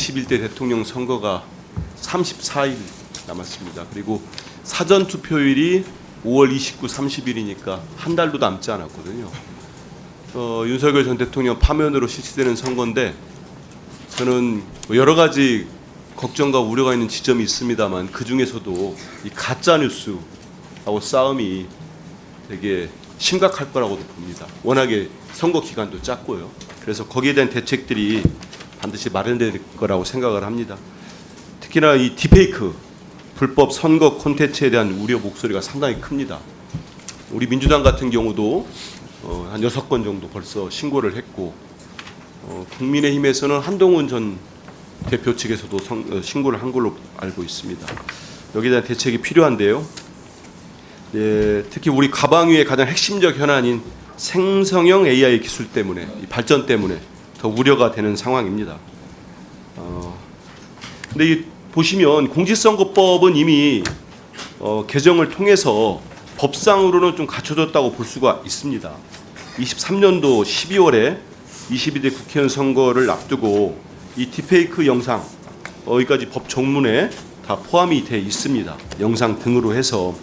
21대 대통령 선거가 34일 남았습니다. 그리고 사전 투표일이 5월 29, 30일이니까 한 달도 남지 않았거든요. 윤석열 전 대통령 파면으로 실시되는 선거인데 저는 여러 가지 걱정과 우려가 있는 지점이 있습니다만 그 중에서도 이 가짜 뉴스하고 싸움이 되게 심각할 거라고도 봅니다. 워낙에 선거 기간도 짧고요. 그래서 거기에 대한 대책들이 반드시 마련될 거라고 생각을 합니다. 특히나 이 딥페이크 불법 선거 콘텐츠에 대한 우려 목소리가 상당히 큽니다. 우리 민주당 같은 경우도 한 6건 정도 벌써 신고를 했고 국민의힘에서는 한동훈 전 대표 측에서도 신고를 한 걸로 알고 있습니다. 여기에 대한 대책이 필요한데요. 네, 특히 우리 가방 위의 가장 핵심적 현안인 생성형 AI 기술 때문에 이 발전 때문에 더 우려가 되는 상황입니다. 근데 이 보시면 공직선거법은 이미 개정을 통해서 법상으로는 좀 갖춰졌다고 볼 수가 있습니다. 23년도 12월에 22대 국회의원 선거를 앞두고 이 딥페이크 영상 여기까지 법 정문에 다 포함이 돼 있습니다. 영상 등으로 해서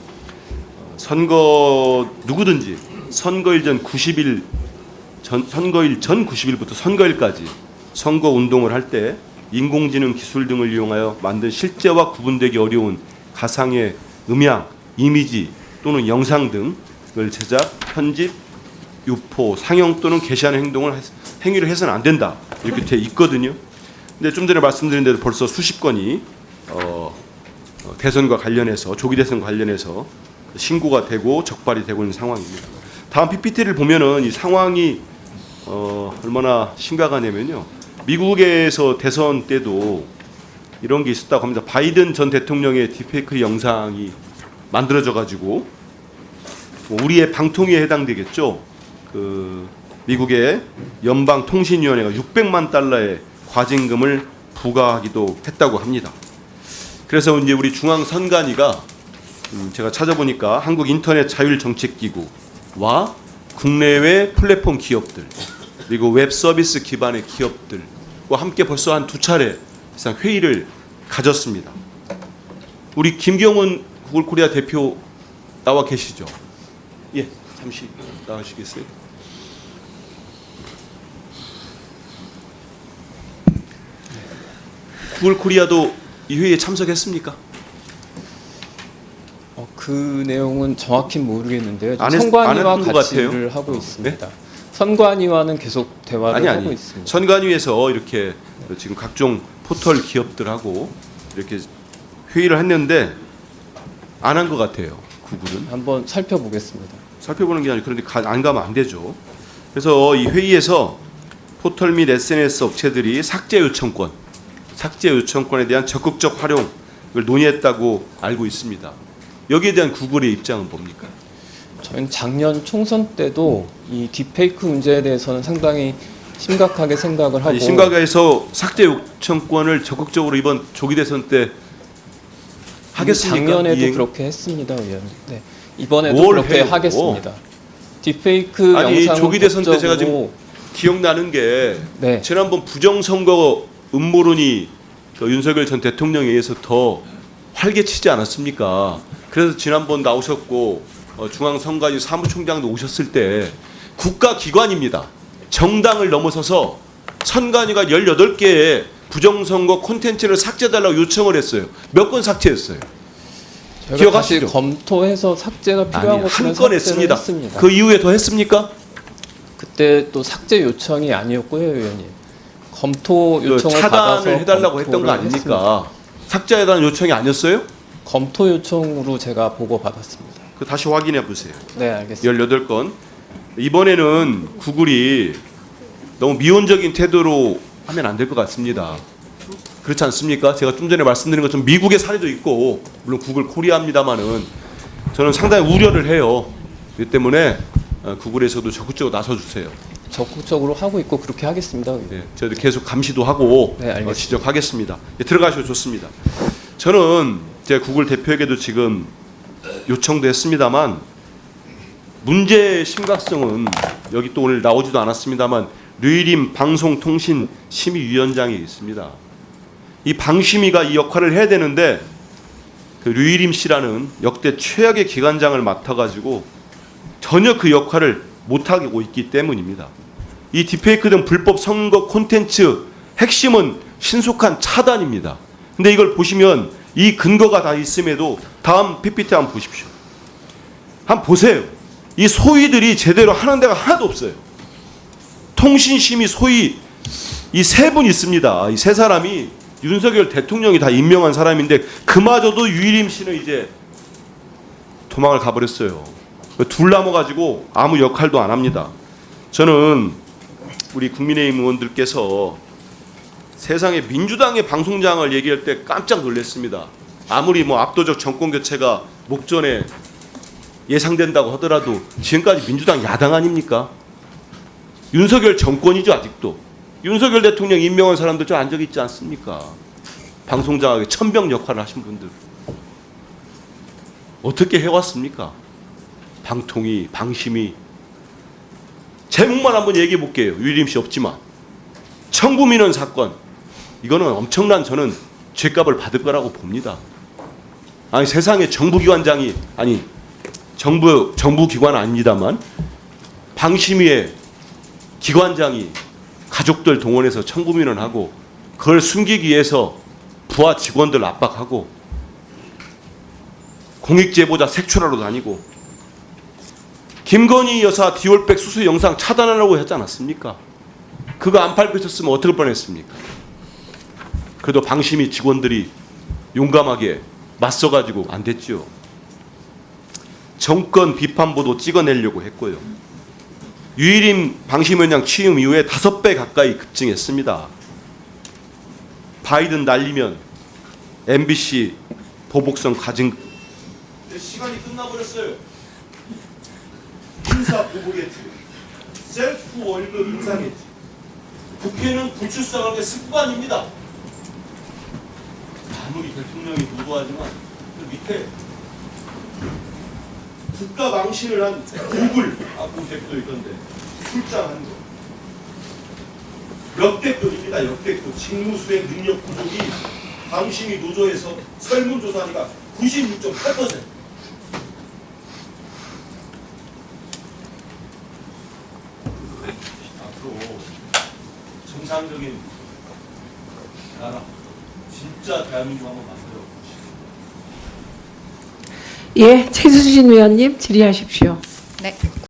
선거 누구든지 선거일 전 90일 선거일 전 90일부터 선거일까지 선거 운동을 할 때 인공지능 기술 등을 이용하여 만든 실제와 구분되기 어려운 가상의 음향, 이미지 또는 영상 등을 제작, 편집, 유포, 상영 또는 게시하는 행위를 해서는 안 된다 이렇게 돼 있거든요. 근데 좀 전에 말씀드린 대로 벌써 수십 건이 대선과 관련해서 조기 대선과 관련해서 신고가 되고 적발이 되고 있는 상황입니다. 다음 PPT를 보면은 이 상황이 얼마나 심각하냐면요. 미국에서 대선 때도 이런 게 있었다고 합니다. 바이든 전 대통령의 딥페이크 영상이 만들어져 가지고 우리의 방통위에 해당되겠죠. 그 미국의 연방통신위원회가 600만 달러의 과징금을 부과하기도 했다고 합니다. 그래서 이제 우리 중앙선관위가 제가 찾아보니까 한국인터넷자율정책기구와 국내외 플랫폼 기업들 그리고 웹 서비스 기반의 기업들과 함께 벌써 한 2차례 이상 회의를 가졌습니다. 우리 김경훈 구글코리아 대표 나와 계시죠? 예, 잠시 나가시겠어요? 구글코리아도 이 회의에 참석했습니까? 그 내용은 정확히 모르겠는데요. 안 선관위와 했던 것 같이 같아요. 일을 하고 있습니다. 선관위와는 계속 대화를 하고 있습니다. 선관위에서 이렇게 지금 각종 포털 기업들하고 이렇게 회의를 했는데 안 한 것 같아요. 구글은 한번 살펴보겠습니다. 살펴보는 게 아니고 그런데 안 가면 안 되죠. 그래서 이 회의에서 포털 및 SNS 업체들이 삭제 요청권에 대한 적극적 활용을 논의했다고 알고 있습니다. 여기에 대한 구글의 입장은 뭡니까? 저희는 작년 총선 때도 이 딥페이크 문제에 대해서는 상당히 심각하게 생각을 하고 심각해서 삭제 요청권을 적극적으로 이번 조기 대선 때 하겠습니까? 작년에도 이행? 그렇게 했습니다, 의원님. 네, 이번에도 그렇게 해요? 하겠습니다. 딥페이크 아니 영상 조기 대선 때 제가 법적으로 지금 기억나는 게 네. 지난번 부정선거 음모론이 윤석열 전 대통령에 의해서 더 활개치지 않았습니까? 그래서 지난번 나오셨고 중앙선관위 사무총장도 오셨을 때 국가기관입니다. 정당을 넘어서서 선관위가 18개의 부정선거 콘텐츠를 삭제해달라고 요청을 했어요. 몇 건 삭제했어요? 저희가 기억하시죠? 다시 검토해서 삭제가 필요한 아니, 것은 한 건 했습니다. 그 이후에 더 했습니까? 그때 또 삭제 요청이 아니었고요, 의원님. 검토 요청을 받아서 차단을 해달라고 했던 거 아닙니까? 했습니다. 삭제해달라는 요청이 아니었어요? 검토 요청으로 제가 보고 받았습니다. 그 다시 확인해 보세요. 네, 알겠습니다. 18건. 이번에는 구글이 너무 미온적인 태도로 하면 안 될 것 같습니다. 그렇지 않습니까? 제가 좀 전에 말씀드린 것처럼 미국의 사례도 있고 물론 구글 코리아입니다만은 저는 상당히 우려를 해요. 이 때문에 구글에서도 적극적으로 나서주세요. 적극적으로 하고 있고 그렇게 하겠습니다. 네, 저희도 계속 감시도 하고 네, 알겠습니다. 지적하겠습니다. 네, 들어가셔도 좋습니다. 저는 제가 구글 대표에게도 지금 요청도 했습니다만 문제의 심각성은 여기 또 오늘 나오지도 않았습니다만 류일임 방송통신심의위원장이 있습니다. 이 방심위가 이 역할을 해야 되는데 그 류일임 씨라는 역대 최악의 기관장을 맡아가지고 전혀 그 역할을 못하고 있기 때문입니다. 이 딥페이크 등 불법 선거 콘텐츠 핵심은 신속한 차단입니다. 근데 이걸 보시면 이 근거가 다 있음에도 다음 PPT 한번 보십시오. 한번 보세요. 이 소위들이 제대로 하는 데가 하나도 없어요. 통신심의 소위 이 세 분 있습니다. 이 세 사람이 윤석열 대통령이 다 임명한 사람인데 그마저도 유일임 씨는 이제 도망을 가버렸어요. 둘 남아가지고 아무 역할도 안 합니다. 저는 우리 국민의힘 의원들께서 세상에 민주당의 방송장을 얘기할 때 깜짝 놀랐습니다. 아무리 뭐 압도적 정권 교체가 목전에 예상된다고 하더라도 지금까지 민주당 야당 아닙니까? 윤석열 정권이죠 아직도. 윤석열 대통령 임명한 사람들 저 앉아 있지 않습니까? 방송장악의 천병 역할을 하신 분들 어떻게 해왔습니까? 방통위, 방심위. 제목만 한번 얘기해 볼게요. 유일임 씨 없지만 청구민원 사건 이거는 엄청난 저는 죗값을 받을 거라고 봅니다. 아니 세상에 정부기관장이 아니 정부기관 아닙니다만 방심위의 기관장이 가족들 동원해서 청구민원하고 그걸 숨기기 위해서 부하 직원들 압박하고 공익제보자 색출하러 다니고 김건희 여사 디올백 수수 영상 차단하라고 했지 않았습니까? 그거 안 밝혀졌으면 어떨 뻔했습니까? 그래도 방심위 직원들이 용감하게 맞서가지고 안 됐죠. 정권 비판보도 찍어내려고 했고요. 유일임 방심위원장 취임 이후에 5배 가까이 급증했습니다. 바이든 날리면 MBC 보복성 가진 시간이 끝나버렸어요. 인사 보복했지. 셀프 월급 인상했지. 국회는 불출석하는 게 습관입니다. 아무리 대통령이 도도하지만 그 밑에 국가 망신을 한 고글 공택도 있던데 출장한 거 역대급입니다. 역대급 직무수행 능력 부족이 방심위 노조에서 설문조사하니까 96.8%. 앞으로 정상적인 나라 진짜 대한민국 한번 만들어 보시죠. 예, 최수진 의원님 질의하십시오. 네.